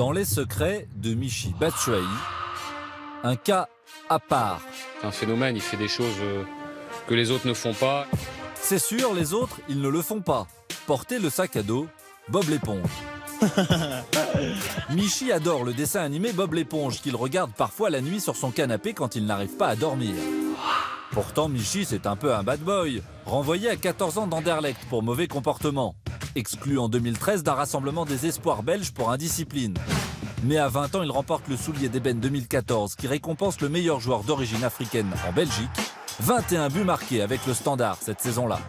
Dans les secrets de Michy Batshuayi, un cas à part. C'est un phénomène, il fait des choses que les autres ne font pas. C'est sûr, les autres, ils ne le font pas. Porter le sac à dos, Bob l'éponge. Michy adore le dessin animé Bob l'éponge, qu'il regarde parfois la nuit sur son canapé quand il n'arrive pas à dormir. Pourtant, Michy, c'est un peu un bad boy, renvoyé à 14 ans d'Anderlecht pour mauvais comportement, exclu en 2013 d'un rassemblement des espoirs belges pour indiscipline. Mais à 20 ans, il remporte le soulier d'ébène 2014 qui récompense le meilleur joueur d'origine africaine en Belgique. 21 buts marqués avec le Standard cette saison-là.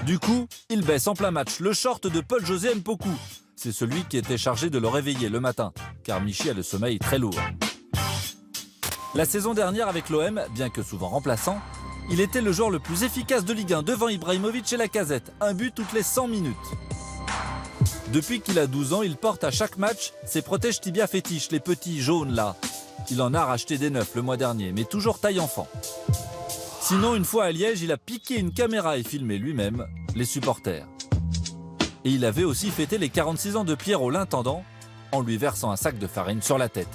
Du coup, il baisse en plein match le short de Paul-José Mpoku. C'est celui qui était chargé de le réveiller le matin, car Michy a le sommeil très lourd. La saison dernière avec l'OM, bien que souvent remplaçant, il était le joueur le plus efficace de Ligue 1 devant Ibrahimovic et Lacazette, un but toutes les 100 minutes. Depuis qu'il a 12 ans, il porte à chaque match ses protèges tibia fétiches, les petits jaunes là. Il en a racheté des neufs le mois dernier, mais toujours taille enfant. Sinon, une fois à Liège, il a piqué une caméra et filmé lui-même les supporters. Et il avait aussi fêté les 46 ans de Pierrot l'intendant en lui versant un sac de farine sur la tête.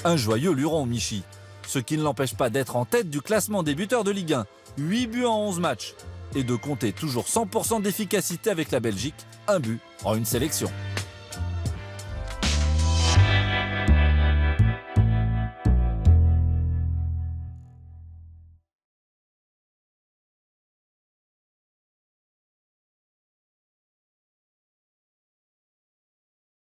Un joyeux luron, Michy, ce qui ne l'empêche pas d'être en tête du classement des buteurs de Ligue 1, 8 buts en 11 matchs, et de compter toujours 100% d'efficacité avec la Belgique, un but en une sélection.